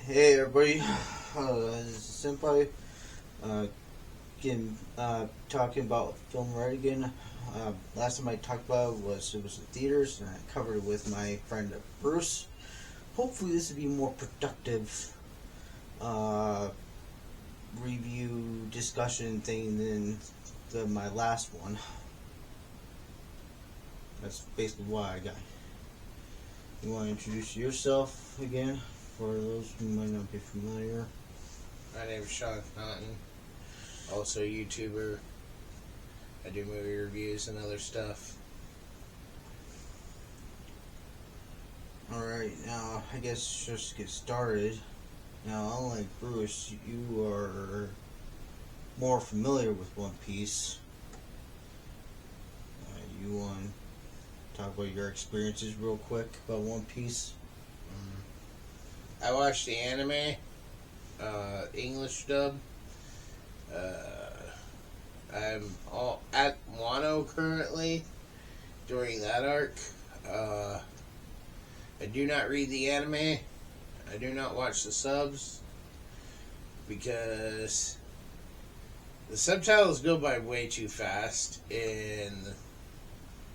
Hey everybody, this is Senpai. Again, talking about film right again. Last time I talked about it was in theaters, and I covered it with my friend Bruce. Hopefully, this will be a more productive review discussion thing than my last one. That's basically why I got. You want to introduce yourself again for those who might not be familiar? My name is Sean Naughton, also a YouTuber. I do movie reviews and other stuff. Alright, now I guess just get started. Now, unlike Bruce, you are more familiar with One Piece. You want to talk about your experiences real quick about One Piece? I watched the anime, English dub. I'm all at Wano currently during that arc. I do not read the anime. I do not watch the subs because the subtitles go by way too fast, and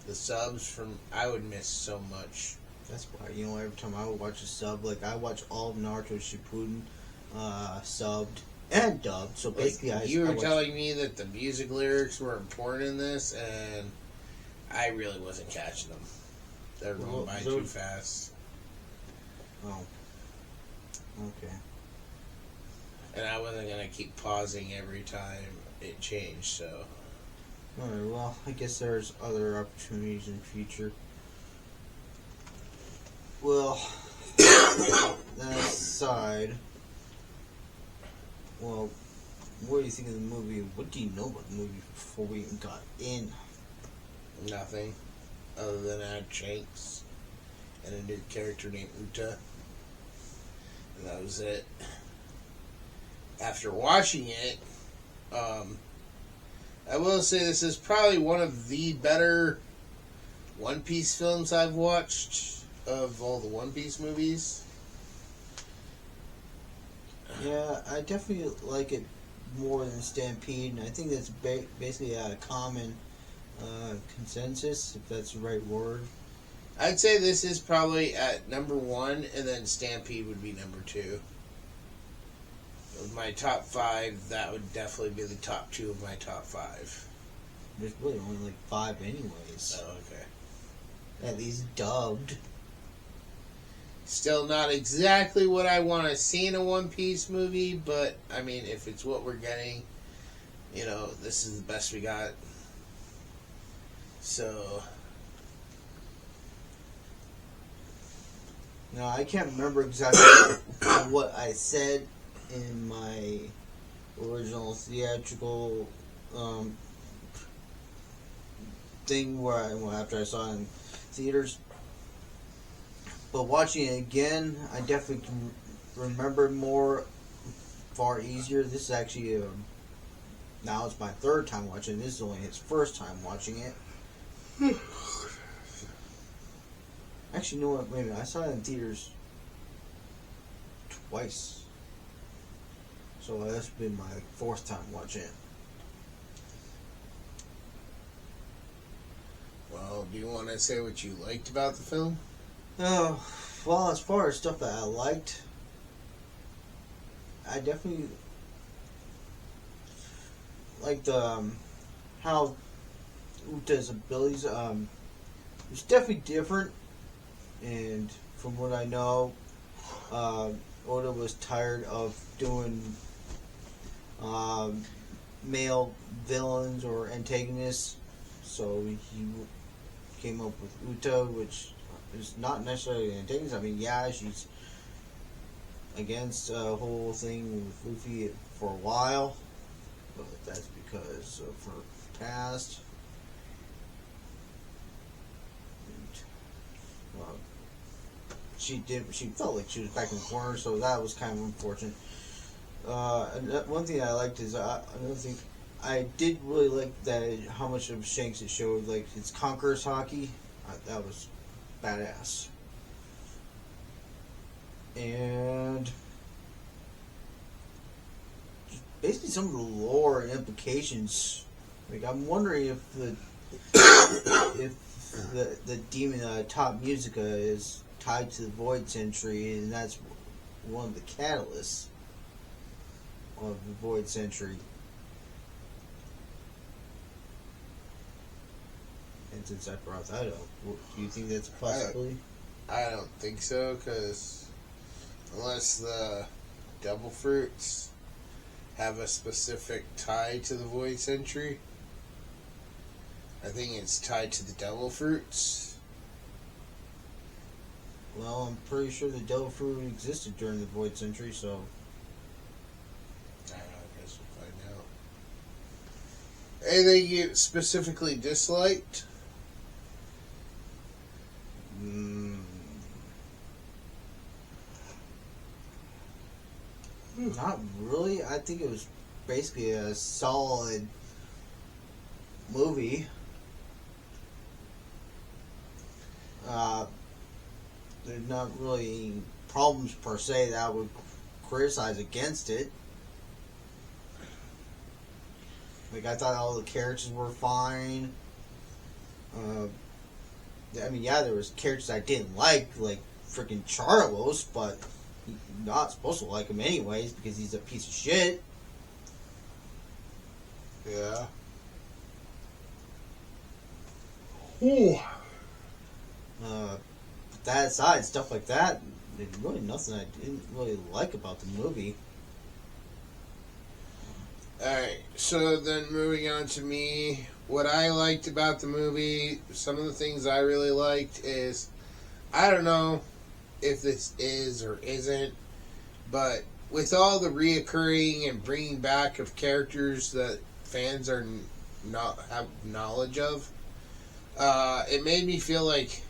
the subs I would miss so much. That's why, every time I would watch a sub, like I watch all of Naruto Shippuden subbed and dubbed, so basically you were telling me that the music lyrics were important in this, and I really wasn't catching them. They're going by too fast. Oh. Okay. And I wasn't going to keep pausing every time it changed, so. Alright, well, I guess there's other opportunities in the future. Well, that aside, well, what do you think of the movie? What do you know about the movie before we even got in? Nothing. Other than add Shanks and a new character named Uta. And that was it. After watching it, I will say this is probably one of the better One Piece films I've watched of all the One Piece movies. Yeah, I definitely like it more than Stampede, and I think that's basically a common consensus, if that's the right word. I'd say this is probably at number one, and then Stampede would be number two. Of my top five, that would definitely be the top two of my top five. There's really only like five anyways. Oh, okay. At least dubbed. Still not exactly what I want to see in a One Piece movie, but, I mean, if it's what we're getting, this is the best we got. So. Now, I can't remember exactly what I said in my original theatrical thing after I saw it in theaters. But watching it again, I definitely can remember more, far easier. This is actually now it's my third time watching it. This is only his first time watching it. Actually, you know what? Wait a minute. I saw it in theaters twice. So that's been my fourth time watching it. Well, do you want to say what you liked about the film? Oh, well, as far as stuff that I liked, I definitely liked how Uta's abilities. It's definitely different, and from what I know, Oda was tired of doing male villains or antagonists, so he came up with Uta, which is not necessarily an antagonist. I mean, yeah, she's against the whole thing with Luffy for a while, but that's because of her past. And, she felt like she was back in the corner, so that was kind of unfortunate. And one thing I liked is another thing. I did really like that how much of Shanks it showed, like his Conqueror's hockey. That was badass. And some of the lore and implications. Like, I'm wondering if the demon Top Musica is tied to the Void Century, and that's one of the catalysts of the Void Century. And since I brought that up, do you think that's a possibility? I don't think so, because unless the Devil Fruits have a specific tie to the Void Century, I think it's tied to the Devil Fruits. Well, I'm pretty sure the Devil Fruit existed during the Void Century, so... I don't know, I guess we'll find out. Anything you specifically disliked? Not really. I think it was basically a solid movie. There's not really any problems per se that I would criticize against it. Like, I thought all the characters were fine. I mean, yeah, there was characters I didn't like freaking Charlos, but you're not supposed to like him anyways because he's a piece of shit. Yeah. Ooh. But that aside, stuff like that, there's really nothing I didn't really like about the movie. Alright, so then moving on to me, what I liked about the movie, some of the things I really liked is, I don't know if this is or isn't, but with all the reoccurring and bringing back of characters that fans are not have knowledge of, it made me feel like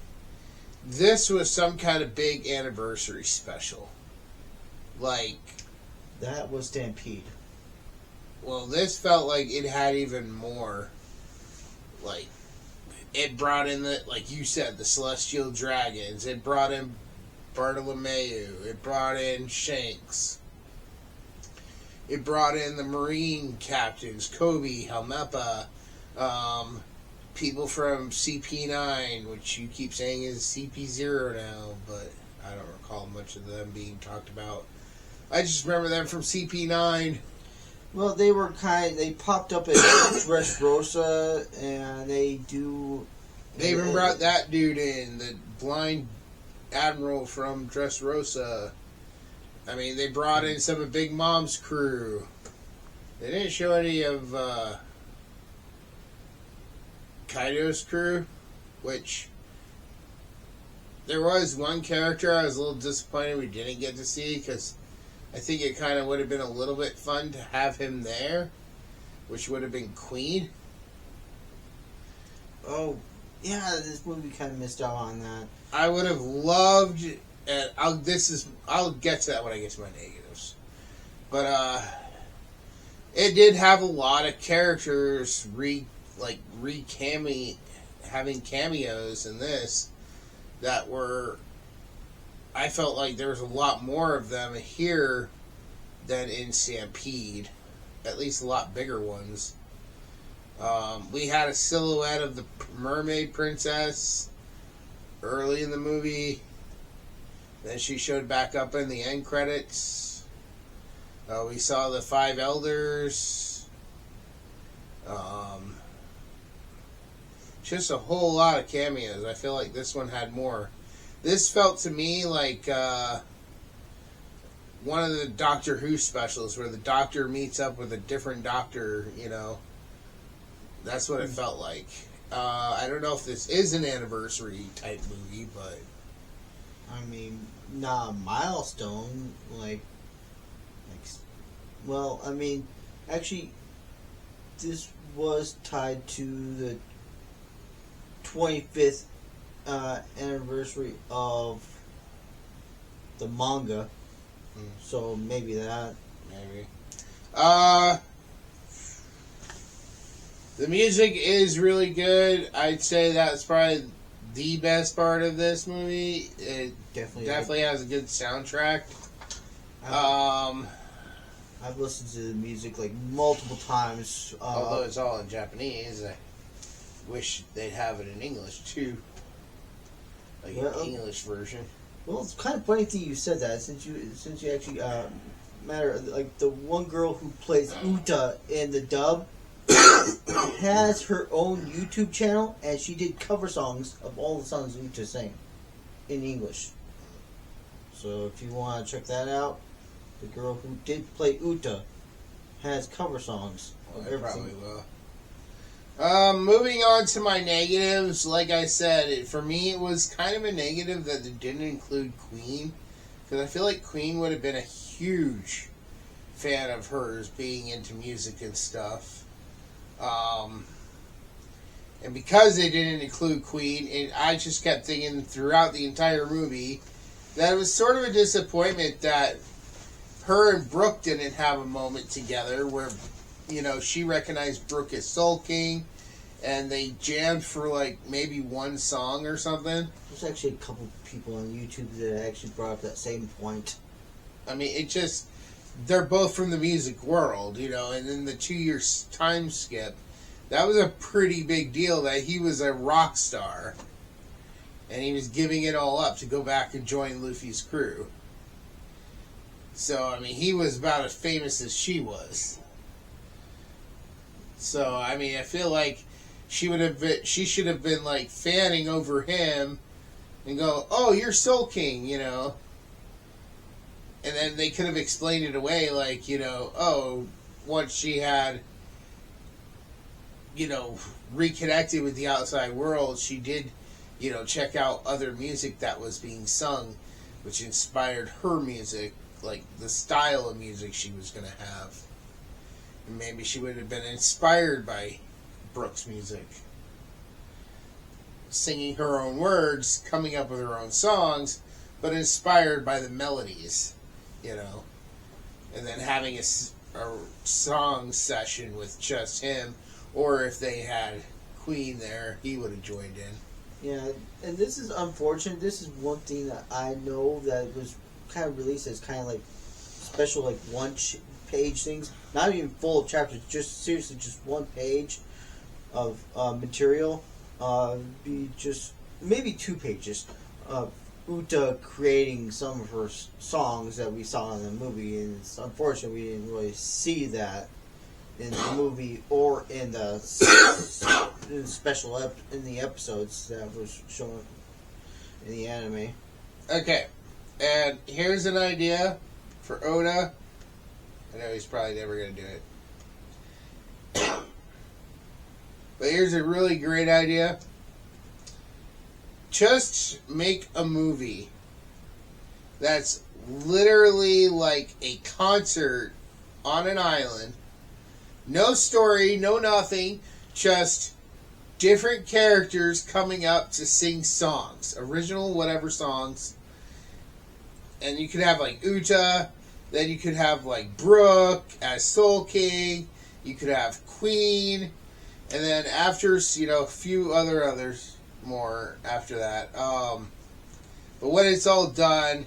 this was some kind of big anniversary special. Like, That was Stampede. well, this felt like it had even more. Like, it brought in like you said, the Celestial Dragons. It brought in Bartolomeu. It brought in Shanks. It brought in the Marine captains, Kobe, Helmeppa, people from CP9, which you keep saying is CP0 now, but I don't recall much of them being talked about. I just remember them from CP9. Well, they popped up at Dressrosa, and they even brought that dude in, the blind admiral from Dressrosa. I mean, they brought in some of Big Mom's crew. They didn't show any of Kaido's crew, which there was one character I was a little disappointed we didn't get to see, because I think it kind of would have been a little bit fun to have him there, which would have been Queen. Oh, yeah, this movie kind of missed out on that. I would have loved, and I'll get to that when I get to my negatives. But it did have a lot of characters having cameos in this that were. I felt like there was a lot more of them here than in Stampede. At least a lot bigger ones. We had a silhouette of the Mermaid Princess early in the movie. Then she showed back up in the end credits. We saw the 5 elders. Just a whole lot of cameos. I feel like this one had more. This felt to me like one of the Doctor Who specials where the Doctor meets up with a different Doctor, you know. That's what it felt like. I don't know if this is an anniversary type movie, but... I mean, not a milestone, well, I mean, actually, this was tied to the 25th anniversary of the manga. So maybe that. Maybe. The music is really good. I'd say that's probably the best part of this movie. It definitely has a good soundtrack. I I've listened to the music like multiple times. Although it's all in Japanese, I wish they'd have it in English too, like an English version. Well, it's kind of funny thing you said that since you actually matter like the one girl who plays Uta in the dub has her own YouTube channel, and she did cover songs of all the songs Uta sang in English. So if you want to check that out, the girl who did play Uta has cover songs of I everything. probably will. Moving on to my negatives, like I said, for me it was kind of a negative that they didn't include Queen, because I feel like Queen would have been a huge fan of hers being into music and stuff. And because they didn't include Queen, I just kept thinking throughout the entire movie that it was sort of a disappointment that her and Brooke didn't have a moment together where, you know, she recognized Brooke as Soul King, and they jammed for like maybe one song or something. There's actually a couple people on YouTube that actually brought up that same point. I mean, it just, they're both from the music world, you know, and in the 2 year time skip, that was a pretty big deal that he was a rock star. And he was giving it all up to go back and join Luffy's crew. So, I mean, he was about as famous as she was. So, I mean, I feel like she should have been like fanning over him and go, "Oh, you're Soul King," you know. And then they could have explained it away, like, you know, oh, once she had, you know, reconnected with the outside world, she did, you know, check out other music that was being sung, which inspired her music, like the style of music she was going to have. And maybe she would have been inspired by Brooke's music. Singing her own words, coming up with her own songs, but inspired by the melodies, you know. And then having a song session with just him, or if they had Queen there, he would have joined in. Yeah, and this is unfortunate. This is one thing that I know that was kind of released as kind of like special, like one-page things. Not even full of chapters, just seriously just one page of material. Be just maybe 2 pages of Uta creating some of her songs that we saw in the movie, and it's unfortunate we didn't really see that in the movie or in the in the episodes that was shown in the anime. Okay, and here's an idea for Oda. I know he's probably never going to do it. But here's a really great idea. Just make a movie that's literally like a concert on an island. No story, no nothing. Just different characters coming up to sing songs. Original whatever songs. And you could have like Uta. Then you could have like Brooke as Soul King. You could have Queen. And then after, you know, a few others more after that. But when it's all done,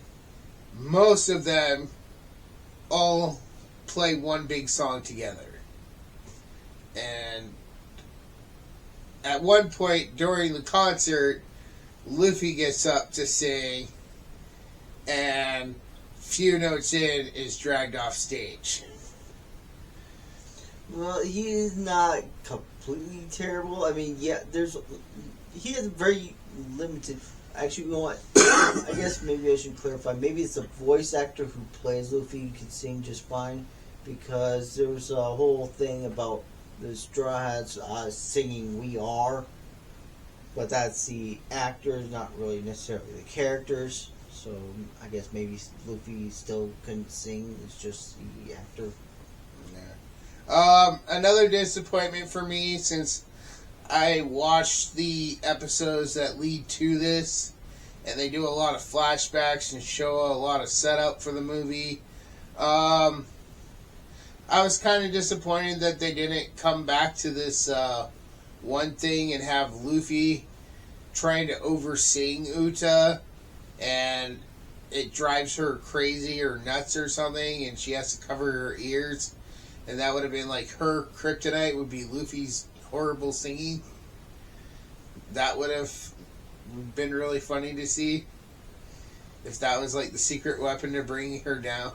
most of them all play one big song together. And at one point during the concert, Luffy gets up to sing, and few notes in is dragged off stage. Well, he is not completely terrible. I mean, yeah, he has very limited. Actually, you know what? I guess maybe I should clarify. Maybe it's the voice actor who plays Luffy can sing just fine, because there was a whole thing about the Straw Hats singing "We Are," but that's the actors, not really necessarily the characters. So I guess maybe Luffy still couldn't sing. It's just the actor. Another disappointment for me, since I watched the episodes that lead to this, and they do a lot of flashbacks and show a lot of setup for the movie. I was kind of disappointed that they didn't come back to this one thing and have Luffy trying to oversing Uta and it drives her crazy or nuts or something, and she has to cover her ears, and that would have been like her kryptonite would be Luffy's horrible singing. That would have been really funny to see if that was like the secret weapon to bring her down.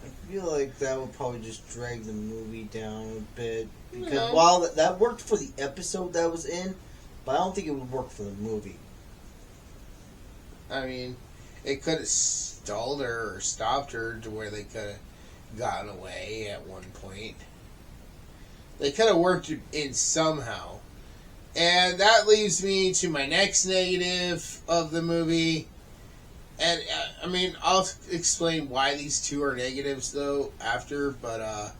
I feel like that would probably just drag the movie down a bit because No. while that worked for the episode that was in, but I don't think it would work for the movie. I mean, it could have stalled her or stopped her to where they could have gotten away at one point. They could have worked it in somehow. And that leaves me to my next negative of the movie. And, I mean, I'll explain why these two are negatives, though, after. But,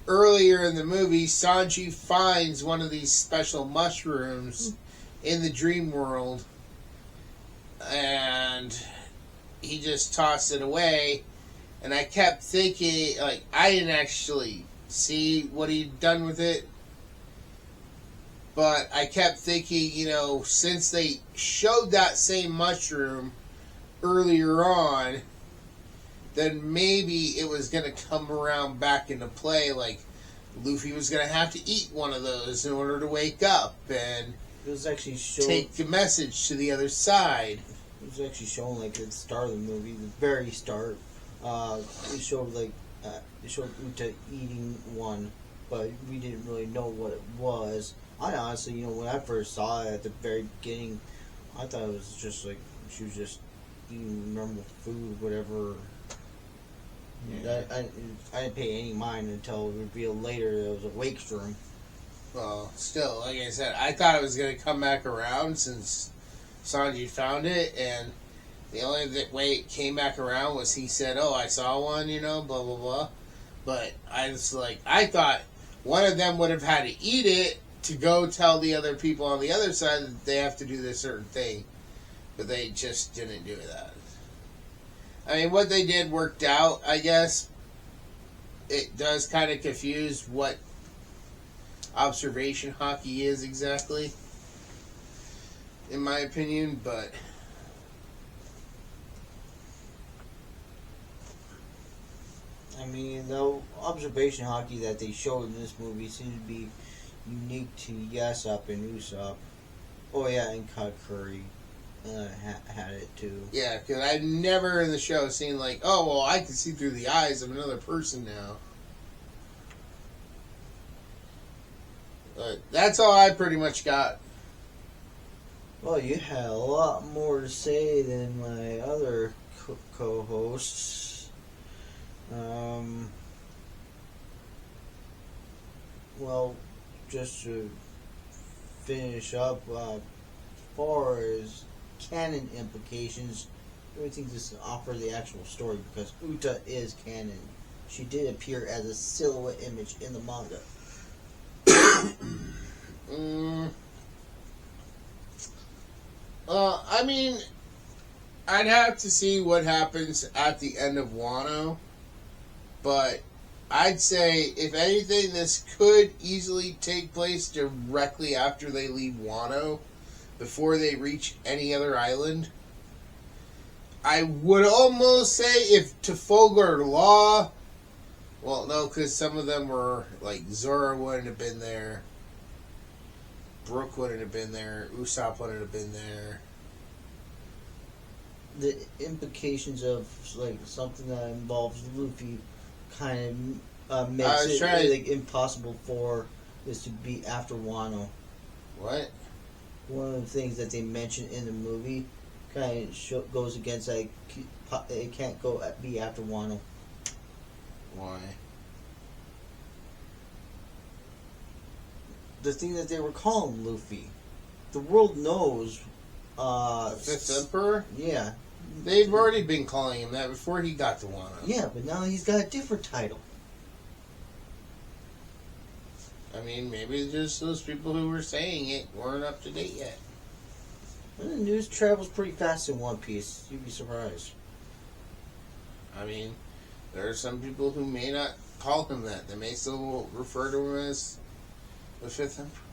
earlier in the movie, Sanji finds one of these special mushrooms in the dream world. And he just tossed it away. And I kept thinking, like, I didn't actually see what he'd done with it. But I kept thinking, you know, since they showed that same mushroom earlier on, then maybe it was going to come around back into play. Like, Luffy was going to have to eat one of those in order to wake up and It was actually shown. take a message to the other side. It was actually shown like at the start of the movie, the very start. It showed it showed Uta eating one, but we didn't really know what it was. I honestly, you know, when I first saw it at the very beginning, I thought it was just like she was just eating normal food, whatever. Yeah. I didn't pay any mind until revealed later that it was a wake shroom. Well, still, like I said, I thought it was going to come back around since Sanji found it, and the only way it came back around was he said, "Oh, I saw one," you know, blah blah blah. But I was like, I thought one of them would have had to eat it to go tell the other people on the other side that they have to do this certain thing, but they just didn't do that. I mean, what they did worked out, I guess. It does kind of confuse what observation hockey is exactly, in my opinion, but I mean, the observation hockey that they showed in this movie seems to be unique to Yasop and Usopp. Oh yeah, and Katakuri had it too. yeah, because I've never in the show seen like, oh, well, I can see through the eyes of another person now. But that's all I pretty much got. Well, you had a lot more to say than my other co-hosts. Well, just to finish up, as far as canon implications, everything just offer the actual story because Uta is canon. She did appear as a silhouette image in the manga. I mean, I'd have to see what happens at the end of Wano, but I'd say, if anything, this could easily take place directly after they leave Wano, before they reach any other island. I would almost say if Trafalgar Law, well, no, because some of them were, like, Zora wouldn't have been there, Brook wouldn't have been there, Usopp wouldn't have been there. The implications of like something that involves Luffy kind of makes it like impossible for this to be after Wano. What? One of the things that they mentioned in the movie kind of goes against like it can't be after Wano. Why? The thing that they were calling Luffy, the world knows. Fifth Emperor? Yeah. They've already been calling him that before he got to Wano. Yeah, but now he's got a different title. I mean, maybe just those people who were saying it weren't up to date yet. And the news travels pretty fast in One Piece. You'd be surprised. I mean, there are some people who may not call him that. They may still refer to him as the Fifth Emperor.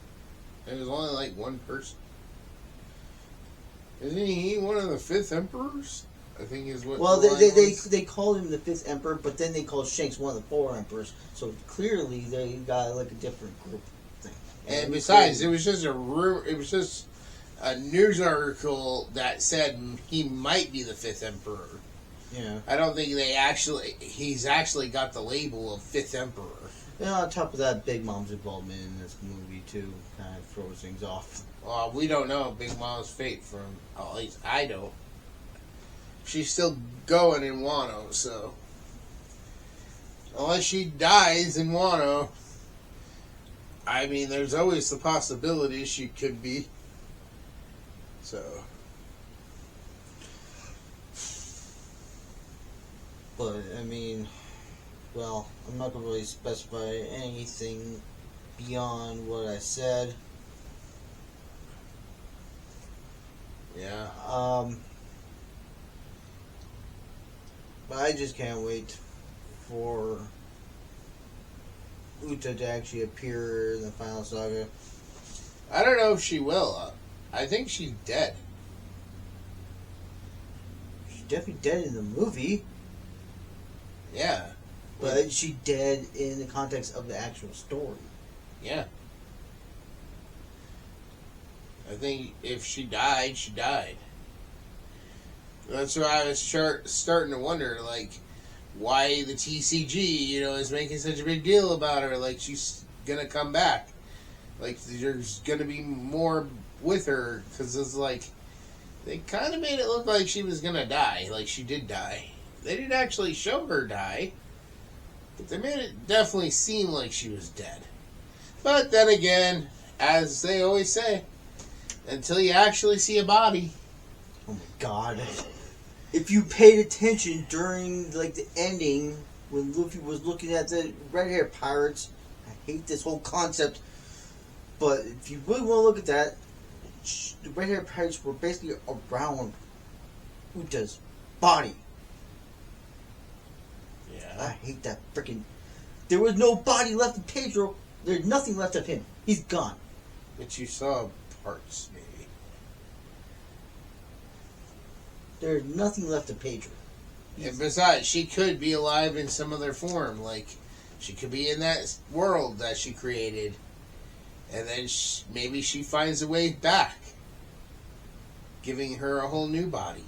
It was only like one person. Isn't he one of the 5th Emperors? I think is what. Well, the line was. they called him the fifth emperor, but then they called Shanks one of the four emperors. So clearly they got like a different group thing. And besides, it was just a rumor. It was just a news article that said he might be the fifth emperor. Yeah. I don't think he's actually got the label of fifth emperor. And on top of that, Big Mom's involvement in this movie too kind of throws things off. We don't know Big Mom's fate from, at least I don't. She's still going in Wano, so unless she dies in Wano, I mean, there's always the possibility she could be. So, But I mean, well, I'm not gonna really specify anything beyond what I said. yeah. But I just can't wait for Uta to actually appear in the final saga. I don't know if she will. I think she's dead. She's definitely dead in the movie, Yeah. but she's dead in the context of the actual story. Yeah. I think if she died, she died. That's why I was starting to wonder, like, why the TCG, is making such a big deal about her. Like, she's gonna come back. Like, there's gonna be more with her, because it's like, they kind of made it look like she was gonna die. Like, she did die. They didn't actually show her die, but they made it definitely seem like she was dead. But then again, as they always say, until you actually see a body. Oh my god. If you paid attention during, like, the ending, when Luffy was looking at the red-haired pirates, I hate this whole concept, but if you really want to look at that, the red-haired pirates were basically around Uta's body. I Yeah. hate that freaking... There was no body left of Pedro. There's nothing left of him. He's gone. But you saw parts, maybe. There's nothing left of Pedro. And besides, she could be alive in some other form. Like, she could be in that world that she created. And then maybe she finds a way back. Giving her a whole new body.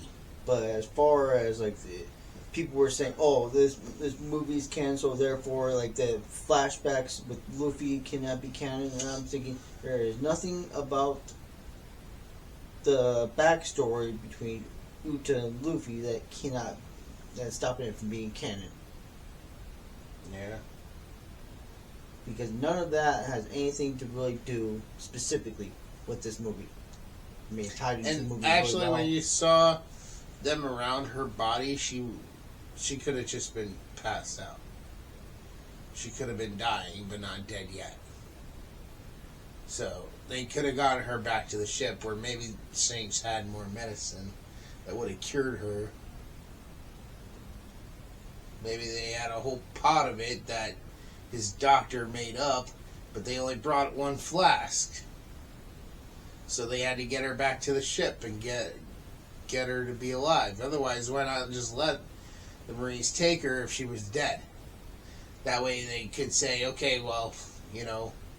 But as far as, like, the people were saying, oh, this movie's canceled, therefore, like, the flashbacks with Luffy cannot be canon, and I'm thinking, there is nothing about the backstory between Uta and Luffy that's stopping it from being canon. Yeah. Because none of that has anything to really do specifically with this movie. I mean, it tied into the And movie actually, really well. when you saw them around her body, she could have just been passed out. She could have been dying, but not dead yet. So, they could have gotten her back to the ship, where maybe Shanks had more medicine that would have cured her. Maybe they had a whole pot of it that his doctor made up, but they only brought one flask. So they had to get her back to the ship and get her to be alive. Otherwise, why not just let the Marines take her if she was dead? That way they could say, okay, well,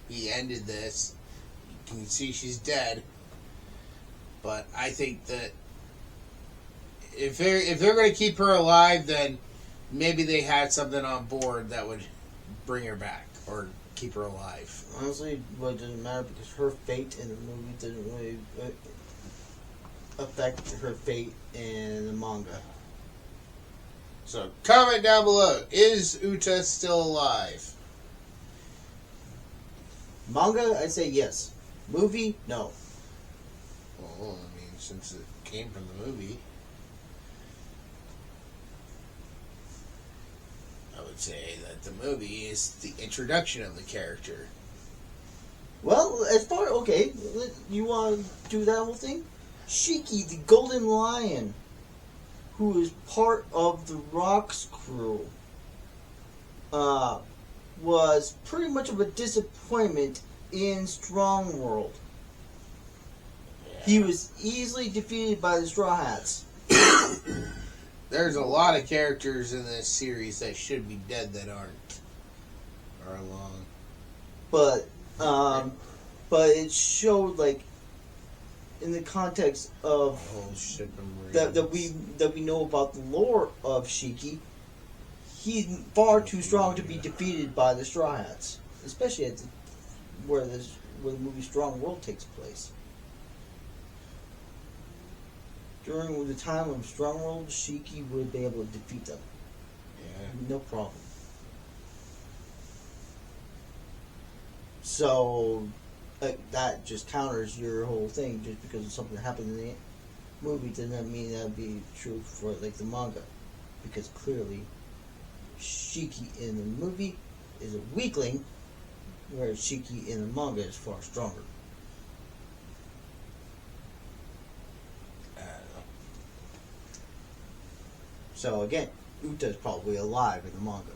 he ended this. You can see she's dead. But I think that if they're going to keep her alive, then maybe they had something on board that would bring her back or keep her alive. Honestly, well, it doesn't matter because her fate in the movie doesn't really affect her fate in the manga. So comment down below: is Uta still alive? Manga, I'd say yes. Movie, no. Well, I mean, since it came from the movie, I would say that the movie is the introduction of the character. Well, as far okay, you want to do that whole thing? Shiki, the Golden Lion, who is part of the Rocks crew, was pretty much of a disappointment in Strong World. He was easily defeated by the Straw Hats. There's a lot of characters in this series that should be dead that aren't. Or along. But it showed, like, in the context of Whole ship of that Marines. we know about the lore of Shiki, he's far too strong to be defeated by the Straw Hats, especially at where the movie Strong World takes place. During the time of Strong World, Shiki would be able to defeat them, Yeah. no problem. So, that just counters your whole thing. Just because of something that happened in the movie does not mean that would be true for, like, the manga, because clearly Shiki in the movie is a weakling, whereas Shiki in the manga is far stronger. I don't know. So again, Uta's probably alive in the manga.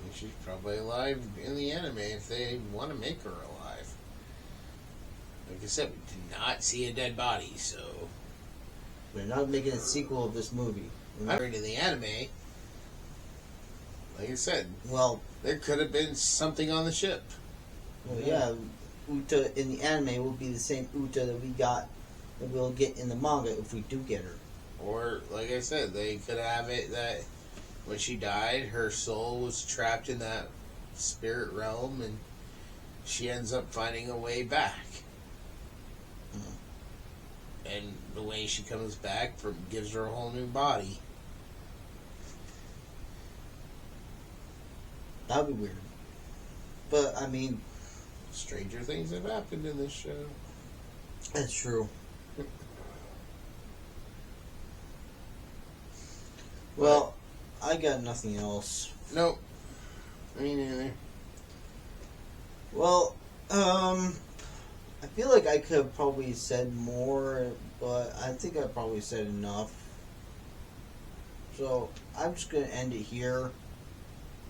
And she's probably alive in the anime if they want to make her alive. Like I said, we did not see a dead body, so. They're not making a sequel of this movie. I'm into the anime. Like I said, Well, there could have been something on the ship. yeah, Uta in the anime will be the same Uta that we'll get in the manga if we do get her. Or, like I said, they could have it that when she died, her soul was trapped in that spirit realm and she ends up finding a way back. And the way she comes back gives her a whole new body. That would be weird. But, I mean, Stranger things have happened in this show. that's true. Well, I got nothing else. Nope. Me neither. Well, I feel like I could have probably said more, but I think I probably said enough. So, I'm just going to end it here.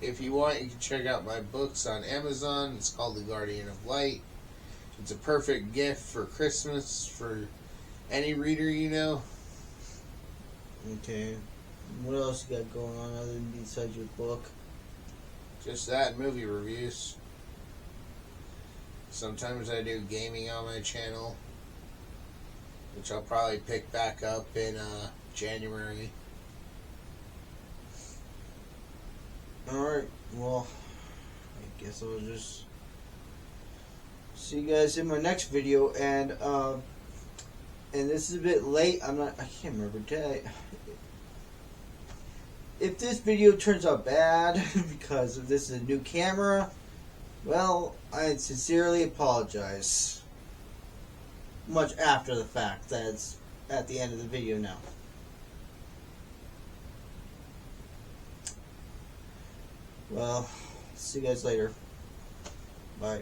If you want, you can check out my books on Amazon. It's called The Guardian of Light. It's a perfect gift for Christmas for any reader you know. Okay. What else you got going on other than besides your book? Just that and movie reviews. Sometimes I do gaming on my channel, which I'll probably pick back up in January. Alright, well, I guess I'll just see you guys in my next video, and this is a bit late. I can't remember, did I? If this video turns out bad because of this is a new camera, well, I sincerely apologize. Much after the fact that it's at the end of the video now. Well, see you guys later. Bye.